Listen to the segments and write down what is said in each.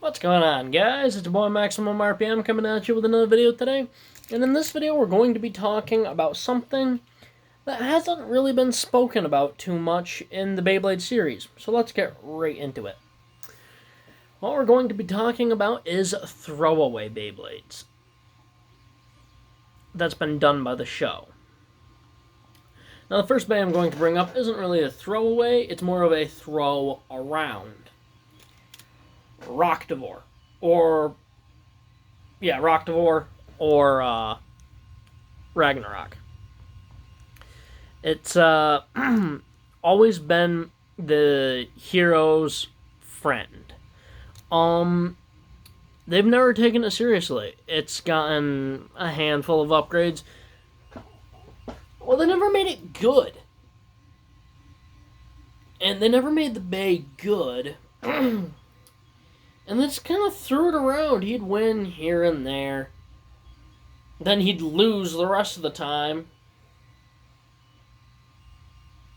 What's going on, guys? It's your boy Maximum RPM coming at you with another video today. And in this video, we're going to be talking about something that hasn't really been spoken about too much in the Beyblade series. So let's get right into it. What we're going to be talking about is throwaway Beyblades that's been done by the show. Now, the first Bey I'm going to bring up isn't really a throwaway, it's more of a throw around. Devor, or Ragnarok. It's always been the hero's friend. They've never taken it seriously. It's gotten a handful of upgrades. Well, they never made it good. And they never made the Bey good. And they just kind of threw it around. He'd win here and there. Then he'd lose the rest of the time.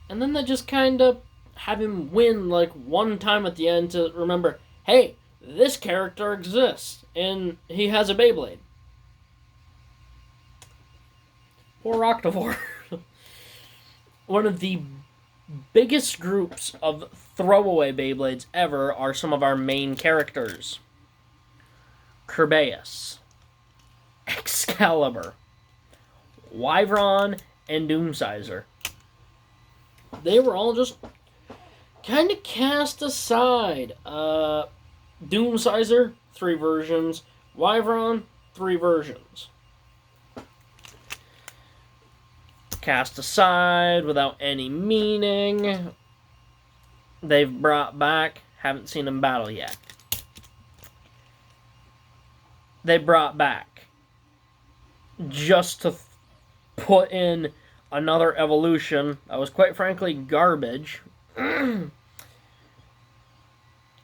And then they just kind of have him win like one time at the end to remember, hey, this character exists. And he has a Beyblade. Poor Devor. One of the biggest groups of throwaway Beyblades ever are some of our main characters. Kerbeus, Excalibur, Wyvern, and Doomsizer. They were all just kind of cast aside. Doomsizer, 3 versions. Wyvern, 3 versions. Cast aside without any meaning. They've brought back, haven't seen them battle yet. They brought back just to put in another evolution that was quite frankly garbage. And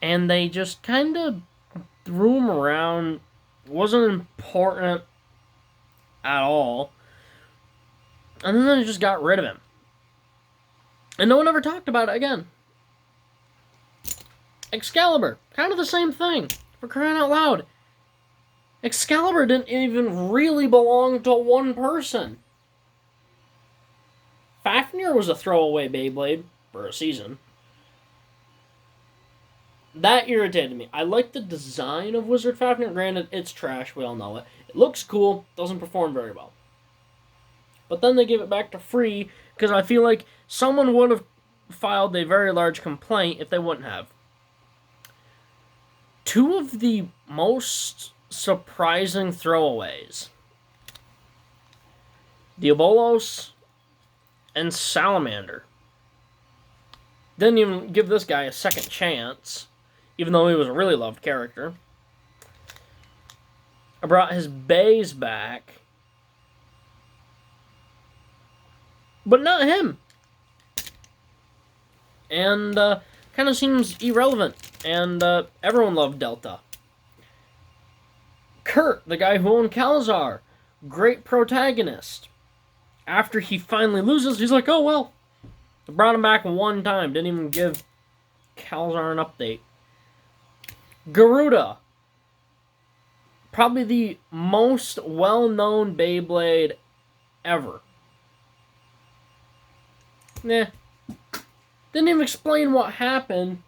they just kind of threw them around. Wasn't important at all. And then they just got rid of him. And no one ever talked about it again. Excalibur, kind of the same thing. For crying out loud. Excalibur didn't even really belong to one person. Fafnir was a throwaway Beyblade for a season. That irritated me. I like the design of Wizard Fafnir. Granted, it's trash, we all know it. It looks cool, doesn't perform very well. But then they gave it back to free because I feel like someone would have filed a very large complaint if they wouldn't have. 2 of the most surprising throwaways, Diabolos and Salamander. Didn't even give this guy a second chance, even though he was a really loved character. I brought his Beys back. But not him. And kind of seems irrelevant. And everyone loved Delta. Kurt, the guy who owned Calzar, great protagonist. After he finally loses, he's like, oh well. I brought him back one time. Didn't even give Calzar an update. Garuda. Probably the most well-known Beyblade ever. Nah. Didn't even explain what happened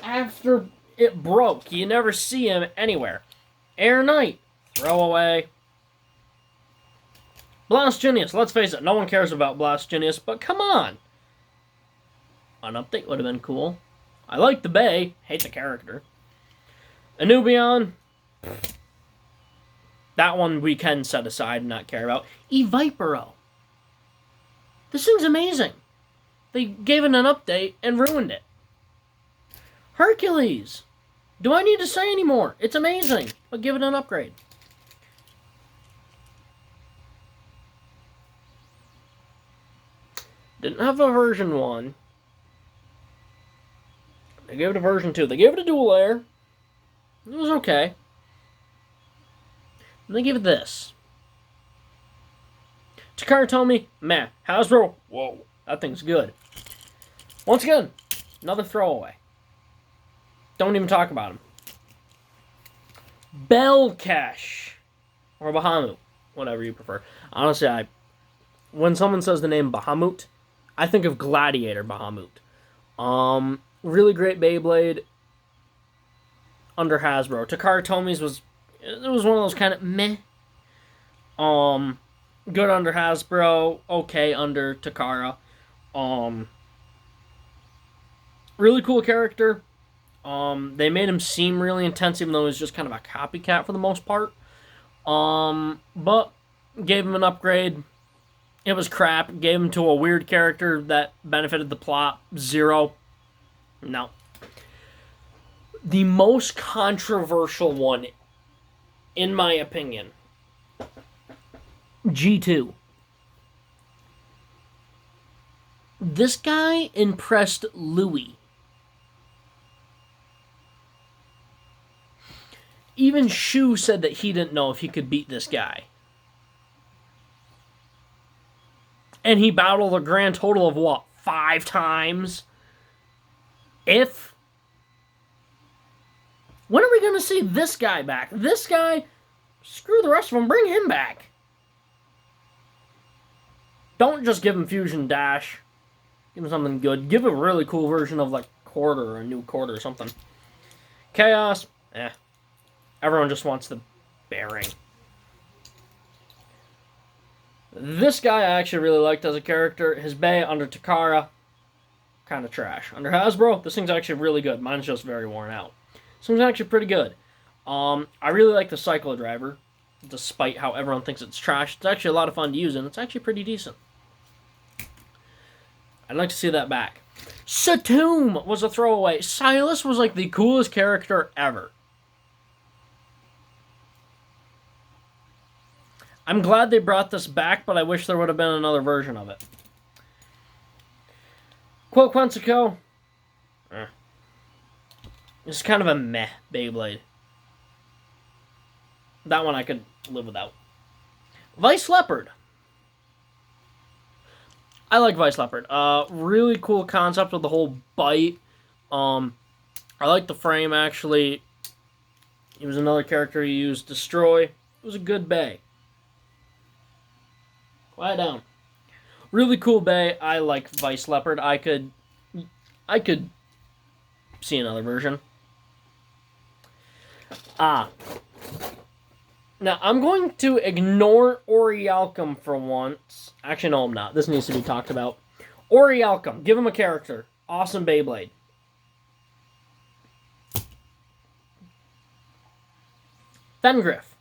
after it broke. You never see him anywhere. Air Knight. Throwaway. Blast Genius. Let's face it, no one cares about Blast Genius, but come on. An update would have been cool. I like the Bey. Hate the character. Anubion. That one we can set aside and not care about. E-Vipero. This thing's amazing. They gave it an update and ruined it. Hercules. Do I need to say any more? It's amazing, but give it an upgrade. Didn't have a version 1. They gave it a version 2. They gave it a dual layer. It was okay. And they gave it this. Takara told me, meh, Hasbro, whoa, that thing's good. Once again, another throwaway. Don't even talk about him. Belkesh. Or Bahamut. Whatever you prefer. Honestly, when someone says the name Bahamut, I think of Gladiator Bahamut. Really great Beyblade under Hasbro. Takara Tomies was one of those kind of meh. Good under Hasbro, okay under Takara. Really cool character. They made him seem really intense, even though he was just kind of a copycat for the most part. But gave him an upgrade. It was crap. Gave him to a weird character that benefited the plot. 0. No. The most controversial one, in my opinion, G2. This guy impressed Louis. Even Shu said that he didn't know if he could beat this guy. And he battled a grand total of what? 5 times? If? When are we going to see this guy back? This guy, screw the rest of them, bring him back. Don't just give him Fusion Dash. Give him something good. Give a really cool version of, like, Quarter or a new Quarter or something. Chaos, Everyone just wants the bearing. This guy I actually really liked as a character. His Bay under Takara, kind of trash. Under Hasbro, this thing's actually really good. Mine's just very worn out. This one's actually pretty good. I really like the Cyclo Driver, despite how everyone thinks it's trash. It's actually a lot of fun to use, and it's actually pretty decent. I'd like to see that back. Satum was a throwaway. Silas was like the coolest character ever. I'm glad they brought this back, but I wish there would have been another version of it. Quantico. It's kind of a meh Beyblade. That one I could live without. Vice Leopard. I like Vice Leopard. Really cool concept with the whole bite. I like the frame, actually. He was another character you used. Destroy. It was a good bay. Quiet down. Really cool bay. I like Vice Leopard. I could see another version. Now, I'm going to ignore alcom for once. Actually, no, I'm not. This needs to be talked about. alcom. Give him a character. Awesome Beyblade. Fengriff.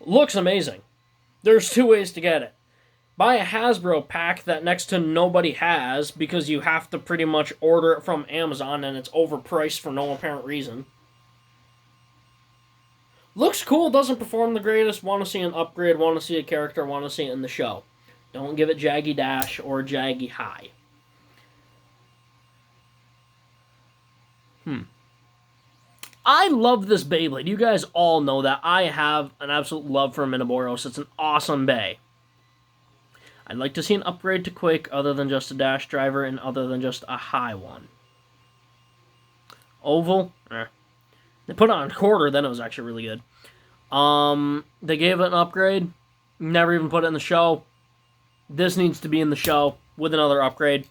Looks amazing. There's 2 ways to get it. Buy a Hasbro pack that next to nobody has, because you have to pretty much order it from Amazon and it's overpriced for no apparent reason. Looks cool, doesn't perform the greatest. Want to see an upgrade, want to see a character, want to see it in the show. Don't give it Jaggy Dash or Jaggy High. I love this Beyblade. You guys all know that. I have an absolute love for Midaboros. It's an awesome bay. I'd like to see an upgrade to Quake other than just a dash driver and other than just a high one. Oval, They put it on Quarter, then it was actually really good. They gave it an upgrade. Never even put it in the show. This needs to be in the show with another upgrade.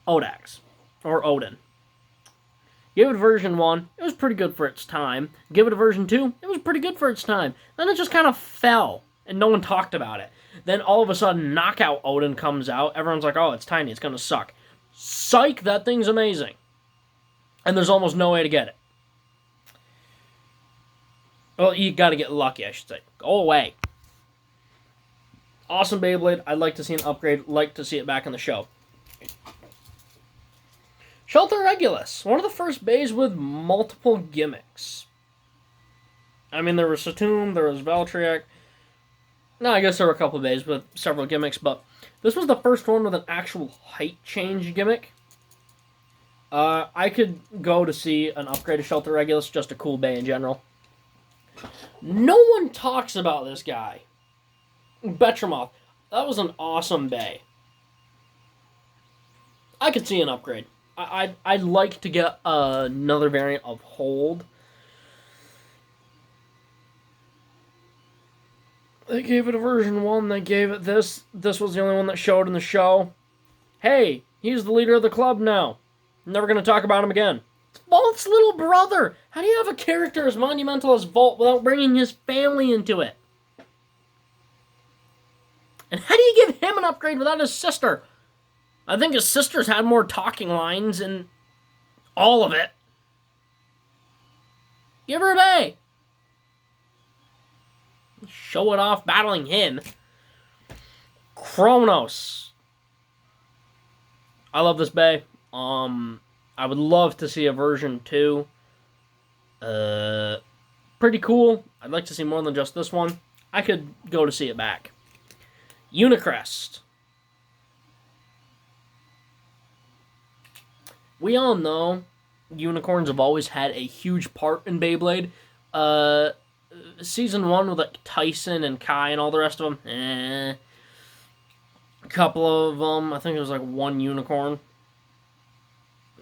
Odax. Or Odin. Give it a version 1, it was pretty good for its time. Give it a version 2, it was pretty good for its time. Then it just kind of fell, and no one talked about it. Then all of a sudden, Knockout Odin comes out. Everyone's like, oh, it's tiny, it's going to suck. Psych, that thing's amazing. And there's almost no way to get it. Well, you got to get lucky, I should say. Go away. Awesome Beyblade. I'd like to see an upgrade. Like to see it back in the show. Shelter Regulus. One of the first bays with multiple gimmicks. I mean, there was Saturn, there was Valtryek. No, I guess there were a couple of bays with several gimmicks, but this was the first one with an actual height change gimmick. I could go to see an upgrade of Shelter Regulus, just a cool bay in general. No one talks about this guy. Betramoth. That was an awesome bay. I could see an upgrade. I'd like to get another variant of Hold. They gave it a version 1. They gave it this. This was the only one that showed in the show. Hey, he's the leader of the club now. Never going to talk about him again. It's Volt's little brother. How do you have a character as monumental as Volt without bringing his family into it? And how do you give him an upgrade without his sister? I think his sister's had more talking lines in all of it. Give her a bay. Show it off battling him. Chronos. I love this bay. I would love to see a version 2. Pretty cool. I'd like to see more than just this one. I could go to see it back. Unicrest. We all know unicorns have always had a huge part in Beyblade. Season 1 with like Tyson and Kai and all the rest of them, A couple of them, I think it was like one unicorn.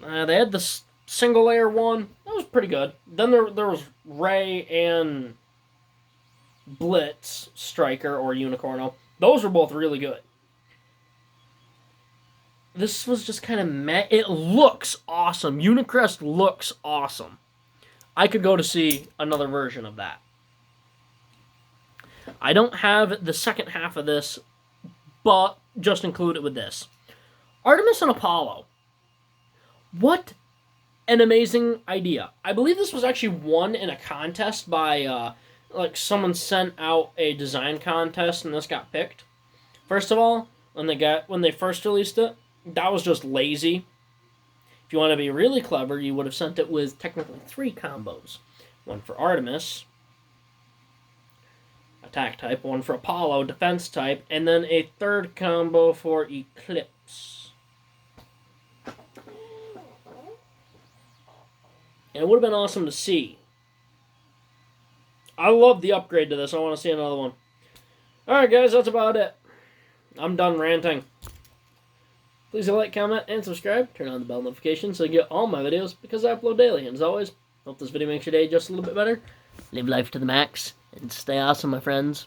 They had the single layer one. That was pretty good. Then there was Ray and Blitz, Striker, or Unicorno. Those were both really good. This was just kind of meh. It looks awesome. Unicrest looks awesome. I could go to see another version of that. I don't have the second half of this, but just include it with this. Artemis and Apollo. What an amazing idea. I believe this was actually won in a contest by, like, someone sent out a design contest and this got picked. First of all, when they first released it, that was just lazy. If you want to be really clever, you would have sent it with technically 3 combos. One for Artemis, attack type, one for Apollo, defense type, and then a 3rd combo for Eclipse. And it would have been awesome to see. I love the upgrade to this. I want to see another one. Alright guys, that's about it. I'm done ranting. Please like, comment, and subscribe. Turn on the bell notification so you get all my videos because I upload daily. And as always, hope this video makes your day just a little bit better. Live life to the max and stay awesome, my friends.